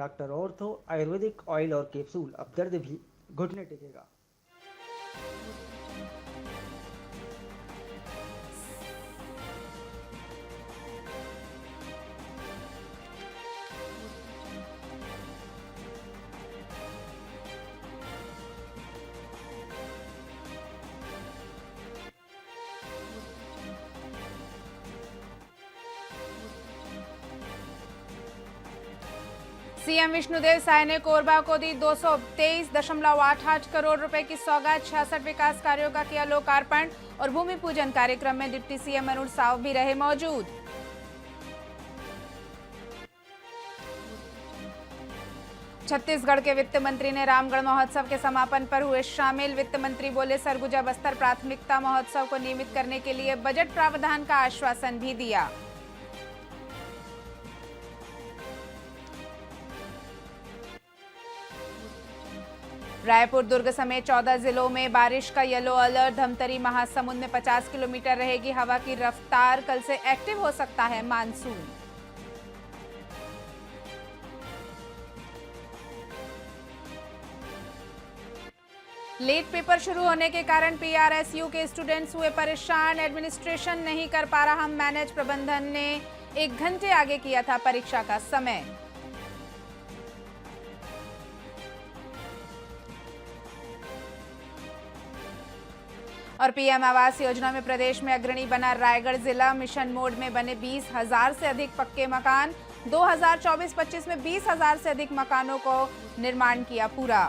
Doctor ortho Ayurvedic oil और capsule, अब दर्द भी घुटने टेकेगा। सीएम विष्णुदेव साय ने कोरबा को दी 223.88 करोड़ रुपए की सौगात। 66 विकास कार्यों का किया लोकार्पण और भूमि पूजन कार्यक्रम में डिप्टी सीएम अरुण साव भी रहे मौजूद। छत्तीसगढ़ के वित्त मंत्री ने रामगढ़ महोत्सव के समापन पर हुए शामिल। वित्त मंत्री बोले, सरगुजा बस्तर प्राथमिकता महोत्सव को नियमित करने के लिए बजट प्रावधान का आश्वासन भी दिया। रायपुर, दुर्ग समेत 14 जिलों में बारिश का येलो अलर्ट। धमतरी महासमुंद में 50 किलोमीटर रहेगी हवा की रफ्तार। कल से एक्टिव हो सकता है मानसून। लेट पेपर शुरू होने के कारण पीआरएसयू के स्टूडेंट्स हुए परेशान। एडमिनिस्ट्रेशन नहीं कर पा रहा मैनेज। प्रबंधन ने 1 घंटे आगे किया था परीक्षा का समय। और पीएम आवास योजना में प्रदेश में अग्रणी बना रायगढ़ जिला। मिशन मोड में बने 20,000 से अधिक पक्के मकान। 2024-25 में 20,000 से अधिक मकानों को निर्माण किया पूरा।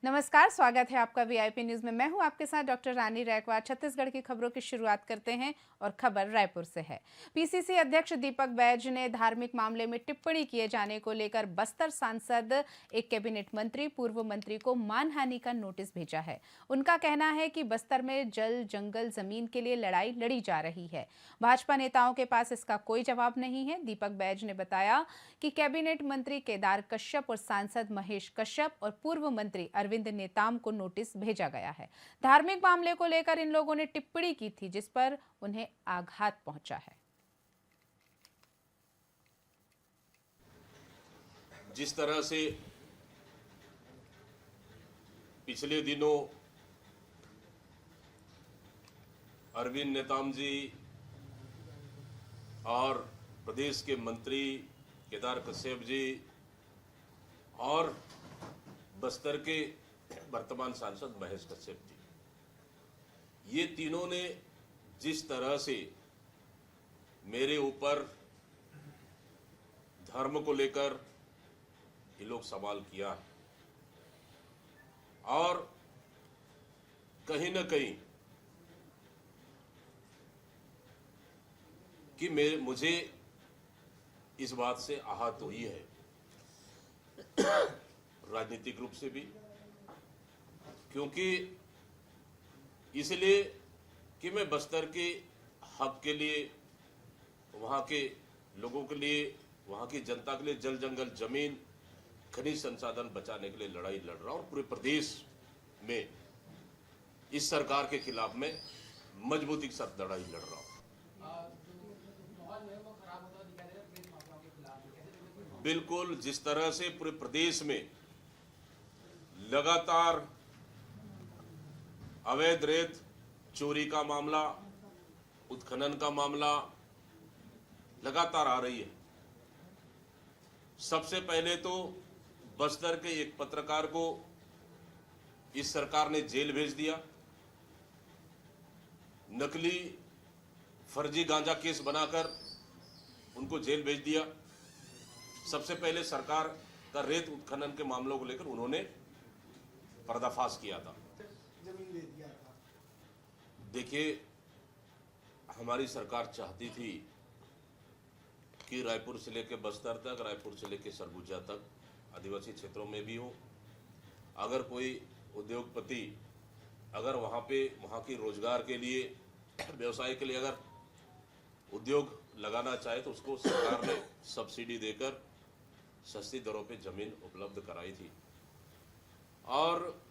नमस्कार, स्वागत है आपका वीआईपी न्यूज में। मैं हूं आपके साथ डॉक्टर रानी रैकवार। छत्तीसगढ़ की खबरों की शुरुआत करते हैं और खबर रायपुर से है। पीसीसी अध्यक्ष दीपक बैज ने धार्मिक मामले में टिप्पणी किए जाने को लेकर बस्तर सांसद, एक कैबिनेट मंत्री, पूर्व मंत्री को मानहानि का नोटिस भेजा है। उनका कहना है कि बस्तर में जल, जंगल, जमीन के लिए लड़ाई लड़ी जा रही है। भाजपा नेताओं के पास इसका कोई जवाब नहीं है। दीपक बैज ने बताया कि कैबिनेट मंत्री केदार कश्यप और सांसद महेश कश्यप और पूर्व मंत्री अरविंद नेताम को नोटिस भेजा गया है। धार्मिक मामले को लेकर इन लोगों ने टिप्पणी की थी, जिस पर उन्हें आघात पहुंचा है। जिस तरह से पिछले दिनों अरविंद नेताम जी और प्रदेश के मंत्री केदार कश्यप जी और बस्तर के वर्तमान सांसद महेश कश्यप जी, ये तीनों ने जिस तरह से मेरे ऊपर धर्म को लेकर ये लोग सवाल किया है और कहीं न कहीं कि मुझे इस बात से आहत हुई है, राजनीतिक रूप से भी, क्योंकि इसलिए कि मैं बस्तर के हक के लिए, वहाँ के लोगों के लिए, वहाँ की जनता के लिए जल, जंगल, जमीन, खनिज संसाधन बचाने के लिए लड़ाई लड़ रहा हूँ और पूरे प्रदेश में इस सरकार के खिलाफ मैं मजबूती के साथ लड़ाई लड़ रहा हूँ। बिल्कुल, जिस तरह से पूरे प्रदेश में लगातार अवैध रेत चोरी का मामला, उत्खनन का मामला लगातार आ रही है। सबसे पहले तो बस्तर के एक पत्रकार को इस सरकार ने जेल भेज दिया, नकली फर्जी गांजा केस बनाकर उनको जेल भेज दिया। सबसे पहले सरकार का रेत उत्खनन के मामलों को लेकर उन्होंने पर्दाफाश किया था। देखिए, हमारी सरकार चाहती थी कि रायपुर से लेकर बस्तर तक, रायपुर से लेकर सरगुजा तक, आदिवासी क्षेत्रों में भी हो, अगर कोई उद्योगपति अगर वहाँ पे वहाँ की रोजगार के लिए, व्यवसाय के लिए अगर उद्योग लगाना चाहे तो उसको सरकार ने सब्सिडी देकर सस्ती दरों पे जमीन उपलब्ध कराई थी और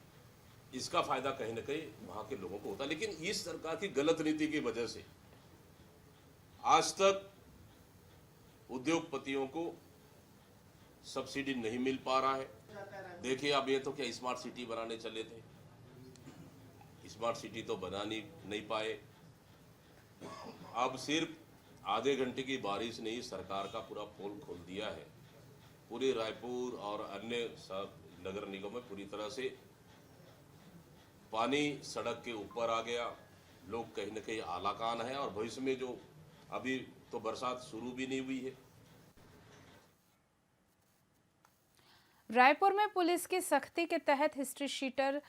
इसका फायदा कहीं ना कहीं वहाँ के लोगों को होता। लेकिन इस सरकार की गलत नीति की वजह से आज तक उद्योगपतियों को सब्सिडी नहीं मिल पा रहा है। देखिए, अब ये तो क्या स्मार्ट सिटी बनाने चले थे, स्मार्ट सिटी तो बना नहीं पाए। अब सिर्फ आधे घंटे की बारिश ने ही सरकार का पूरा पोल खोल दिया है। पूरे रायपुर और अन्य नगर निगम में पूरी तरह से पानी सड़क के ऊपर आ गया। लोग कहीं न कहीं आलाकान है और भविष्य में जो अभी तो बरसात शुरू भी नहीं हुई है। रायपुर में पुलिस की सख्ती के तहत हिस्ट्री शीटर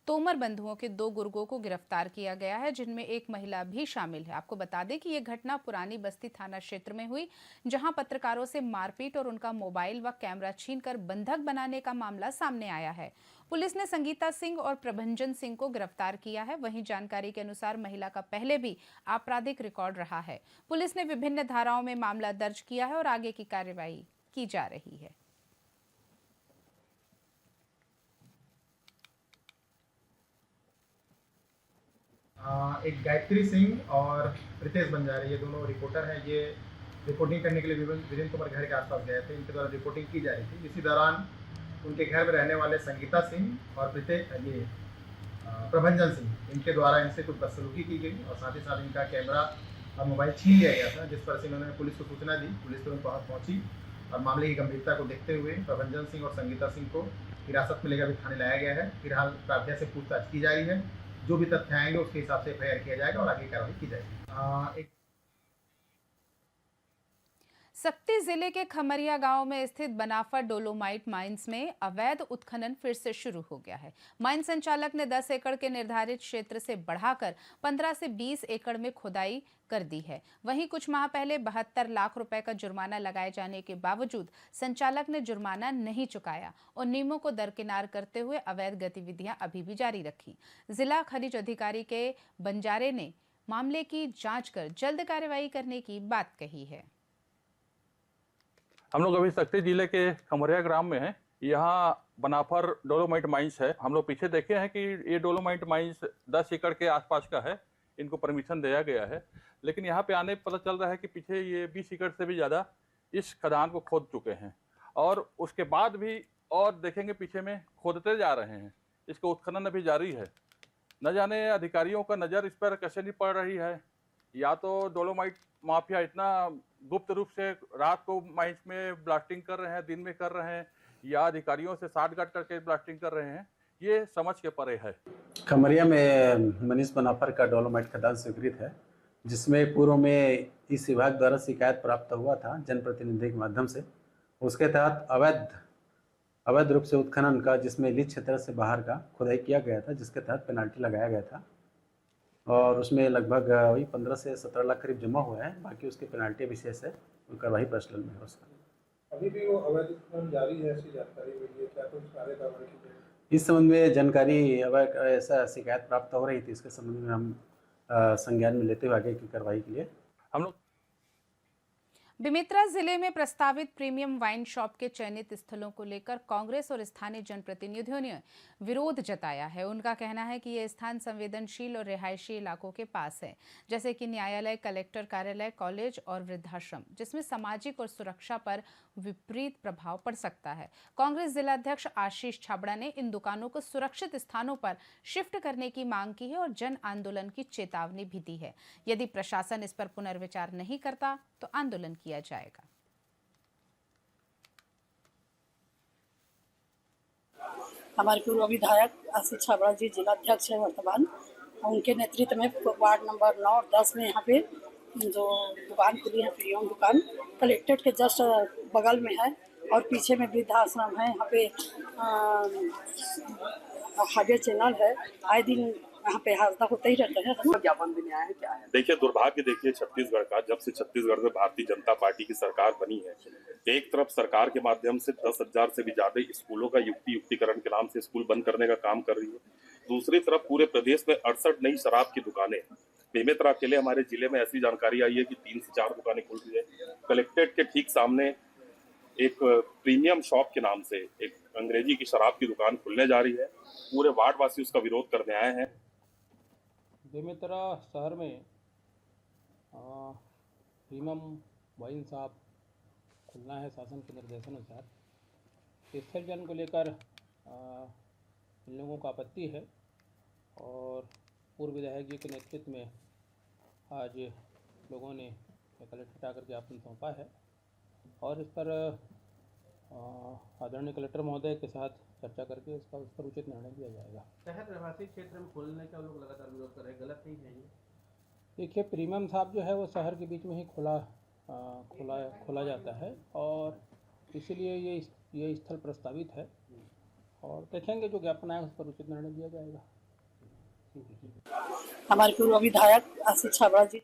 तोमर बंधुओं के 2 गुर्गों को गिरफ्तार किया गया है, जिनमें एक महिला भी शामिल है। आपको बता दें कि यह घटना पुरानी बस्ती थाना क्षेत्र में हुई, जहां पत्रकारों से मारपीट और उनका मोबाइल व कैमरा छीनकर बंधक बनाने का मामला सामने आया है। पुलिस ने संगीता सिंह और प्रभंजन सिंह को गिरफ्तार किया है। वहीं जानकारी के अनुसार महिला का पहले भी आपराधिक रिकॉर्ड रहा है। पुलिस ने विभिन्न धाराओं में मामला दर्ज किया है और आगे की कार्रवाई की जा रही है। एक गायत्री सिंह और रितेश बंजारे, ये दोनों रिपोर्टर हैं। ये रिपोर्टिंग करने के लिए वीरेंद्र कुमार घर के आसपास गए थे। इनके द्वारा रिपोर्टिंग की जा रही थी। इसी दौरान उनके घर में रहने वाले संगीता सिंह और प्रभंजन सिंह, इनके द्वारा इनसे कुछ बदसलूकी की गई और साथ ही साथ इनका कैमरा और मोबाइल छीन लिया गया था, जिस पर से इन्होंने पुलिस को सूचना दी। पुलिस तुरंत वहाँ पहुँची और मामले की गंभीरता को देखते हुए प्रभंजन सिंह और संगीता सिंह को हिरासत में लेकर भी थाने लाया गया है। फिलहाल प्रार्थना से पूछताछ की जा रही है। जो भी तथ्य आएंगे उसके हिसाब से एफआईआर किया जाएगा और आगे कार्रवाई की जाएगी। सप्ती जिले के खमरिया गांव में स्थित बनाफा डोलोमाइट माइंस में अवैध उत्खनन फिर से शुरू हो गया है। माइन संचालक ने 10 एकड़ के निर्धारित क्षेत्र से बढ़ाकर 15 से 20 एकड़ में खुदाई कर दी है। वहीं कुछ माह पहले 72 लाख रुपए का जुर्माना लगाए जाने के बावजूद संचालक ने जुर्माना नहीं चुकाया और नियमों को दरकिनार करते हुए अवैध गतिविधियां अभी भी जारी रखी। जिला खनिज अधिकारी के बंजारे ने मामले की जांच कर जल्द कार्रवाई करने की बात कही है। हम लोग अभी सप्ती जिले के खमरिया ग्राम में हैं। यहाँ बनाफर डोलोमाइट माइंस है। हम लोग पीछे देखे हैं कि ये डोलोमाइट माइंस 10 एकड़ के आसपास का है। इनको परमिशन दिया गया है, लेकिन यहाँ पे आने पता चल रहा है कि पीछे ये 20 एकड़ से भी ज़्यादा इस खदान को खोद चुके हैं और उसके बाद भी और देखेंगे पीछे में खोदते जा रहे हैं। इसका उत्खनन अभी जारी है। न जाने अधिकारियों का नज़र इस पर कैसे नहीं पड़ रही है, या तो डोलोमाइट माफिया इतना गुप्त रूप से रात को माइंस में ब्लास्टिंग कर रहे हैं, दिन में कर रहे हैं, या अधिकारियों से साठगांठ करके ब्लास्टिंग कर रहे हैं, ये समझ के परे है। खमरिया में मनीष बनाफर का डोलोमाइट खदान स्वीकृत है, जिसमें पूर्व में इस विभाग द्वारा शिकायत प्राप्त हुआ था जनप्रतिनिधि के माध्यम से। उसके तहत अवैध रूप से उत्खनन का, जिसमें लीज क्षेत्र से बाहर का खुदाई किया गया था, जिसके तहत पेनाल्टी लगाया गया था और उसमें लगभग वही 15 से 17 लाख करीब जमा हुआ है। बाकी उसकी पेनाल्टी विशेष है, कार्रवाई प्रचलन में है उसका। अभी भी वो अवैध उत्खनन जारी है, ऐसी जानकारी मिली है। क्या कुछ कार्रवाई की गई? इस संबंध में जानकारी ऐसा शिकायत प्राप्त हो रही थी, इसके संबंध में हम संज्ञान में लेते हुए आगे की कार्रवाई के लिए हम लोग बेमेतरा जिले में प्रस्तावित प्रीमियम वाइन शॉप के चयनित स्थलों को लेकर कांग्रेस और स्थानीय जनप्रतिनिधियों ने विरोध जताया है। उनका कहना है कि ये स्थान संवेदनशील और रिहायशी इलाकों के पास है, जैसे कि न्यायालय, कलेक्टर कार्यालय, कॉलेज और वृद्धाश्रम, जिसमें सामाजिक और सुरक्षा पर विपरीत प्रभाव पड़ सकता है। कांग्रेस जिलाध्यक्ष आशीष छाबड़ा ने इन दुकानों को सुरक्षित स्थानों पर शिफ्ट करने की मांग की है और जन आंदोलन की चेतावनी भी दी है। यदि प्रशासन इस पर पुनर्विचार नहीं करता तो आंदोलन किया जाएगा। हमारे पूर्व विधायक आशीष छाबड़ा जी जिलाध्यक्ष है वर्तमान, उनके नेतृत्व में वार्ड नंबर 9 और 10 में यहाँ पे जो दुकान खुली है, प्रीमियम दुकान कलेक्ट्रेट के जस्ट बगल में है और पीछे में वृद्धाश्रम है। यहाँ पे हाईवे चैनल है, आए दिन यहाँ पे हादसा होते ही रहता है। ज्ञापन देने आए हैं, क्या है? देखिए, दुर्भाग्य देखिए छत्तीसगढ़ का, जब से छत्तीसगढ़ में भारतीय जनता पार्टी की सरकार बनी है, एक तरफ सरकार के माध्यम से 10,000 से भी ज्यादा स्कूलों का युक्तिकरण के नाम से स्कूल बंद करने का काम कर रही है। दूसरी तरफ पूरे प्रदेश में 68 नई शराब की दुकानें। बेमेतरा अकेले हमारे जिले में ऐसी जानकारी आई है कि 3 से 4 दुकानें खुल रही है। कलेक्ट्रेट के ठीक सामने एक प्रीमियम शॉप के नाम से एक अंग्रेजी की शराब की दुकान खुलने जा रही है। पूरे वार्ड वासी उसका विरोध करने आए हैं। बेमेतरा शहर में प्रीमियम वाइन शॉप खुलना है शासन के निर्देशानुसार। स्थल चयन को लेकर इन लोगों को आपत्ति है और पूर्व विधायक जी के नेतृत्व में आज लोगों ने कलेक्टर आकर ज्ञापन सौंपा है और इस पर आदरणीय कलेक्टर महोदय के साथ चर्चा करके उस पर उचित निर्णय लिया जाएगा। शहर प्रवासी क्षेत्र में खोलने का लोग लगातार विरोध कर रहे हैं, गलत नहीं है ये? देखिए, प्रीमियम शॉप जो है वो शहर के बीच में ही खोला जाता है और इसीलिए ये स्थल प्रस्तावित है और देखेंगे जो ज्ञापन आए उस पर उचित निर्णय लिया जाएगा। हमारे पूर्व विधायक आशीष छाबड़ा जी।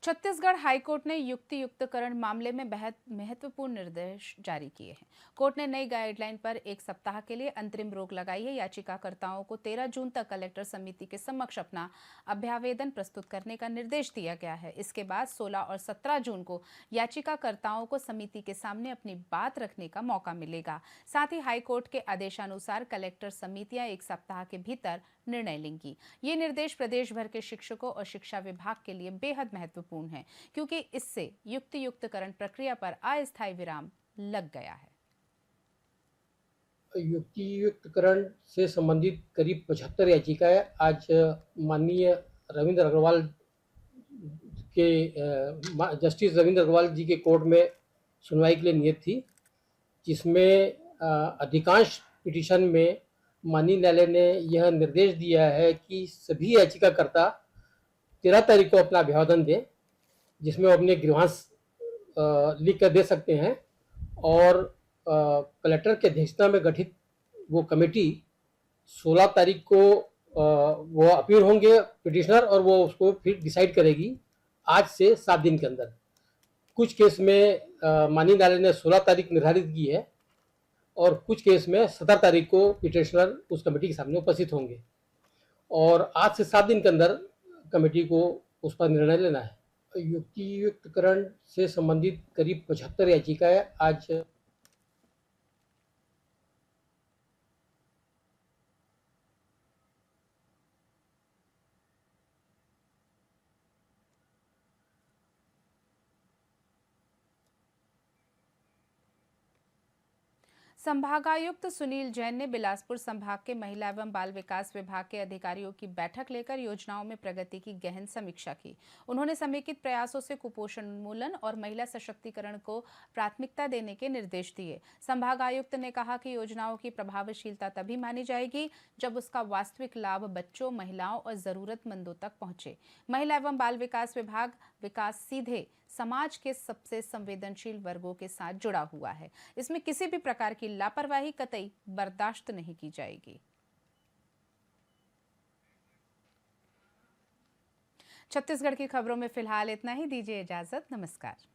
छत्तीसगढ़ हाईकोर्ट ने युक्ति युक्तकरण मामले में बेहद महत्वपूर्ण निर्देश जारी किए हैं। कोर्ट ने नई गाइडलाइन पर 1 सप्ताह के लिए अंतरिम रोक लगाई है। याचिकाकर्ताओं को 13 जून तक कलेक्टर समिति के समक्ष अपना अभ्यावेदन प्रस्तुत करने का निर्देश दिया गया है। इसके बाद 16 और 17 जून को याचिकाकर्ताओं को समिति के सामने अपनी बात रखने का मौका मिलेगा। साथ ही हाईकोर्ट के आदेशानुसार कलेक्टर समितियां 1 सप्ताह के भीतर निर्णय लेंगी। ये निर्देश प्रदेश भर के शिक्षकों और शिक्षा विभाग के लिए बेहद महत्वपूर्ण है, क्योंकि इससे युक्ति युक्तकरण प्रक्रिया पर अस्थायी विराम लग गया है। युक्ति युक्तकरण से संबंधित करीब 75 याचिकाएं आज माननीय रविंद्र अग्रवाल के जस्टिस रविंद्र अग्रवाल जी के कोर्ट में सुनवाई के लिए नियत थी, जिसमें अधिकांश पिटीशन में माननीय न्यायालय ने यह निर्देश दिया है कि सभी याचिकाकर्ता 13 तारीख को अपना अभिवादन दें, जिसमें वो अपने गृहांश लिख कर दे सकते हैं और कलेक्टर की अध्यक्षता में गठित वो कमेटी 16 तारीख को वो अपील होंगे पिटिशनर और वो उसको फिर डिसाइड करेगी आज से 7 दिन के अंदर। कुछ केस में माननीय न्यायालय ने 16 तारीख निर्धारित की है और कुछ केस में 17 तारीख को पिटिशनर उस कमेटी के सामने उपस्थित होंगे और आज से 7 दिन के अंदर कमेटी को उस पर निर्णय लेना है। युक्ति युक्तकरण से संबंधित करीब 75 याचिकाएं आज संभागायुक्त सुनील जैन ने बिलासपुर संभाग के महिला एवं बाल विकास विभाग के अधिकारियों की बैठक लेकर योजनाओं में प्रगति की गहन समीक्षा की। उन्होंने समेकित प्रयासों से कुपोषण उन्मूलन और महिला सशक्तिकरण को प्राथमिकता देने के निर्देश दिए। संभागायुक्त ने कहा कि योजनाओं की प्रभावशीलता तभी मानी जाएगी जब उसका वास्तविक लाभ बच्चों, महिलाओं और जरूरतमंदों तक पहुंचे। महिला एवं बाल विकास विभाग विकास सीधे समाज के सबसे संवेदनशील वर्गों के साथ जुड़ा हुआ है। इसमें किसी भी प्रकार की लापरवाही कतई बर्दाश्त नहीं की जाएगी। छत्तीसगढ़ की खबरों में फिलहाल इतना ही। दीजिए इजाजत। नमस्कार।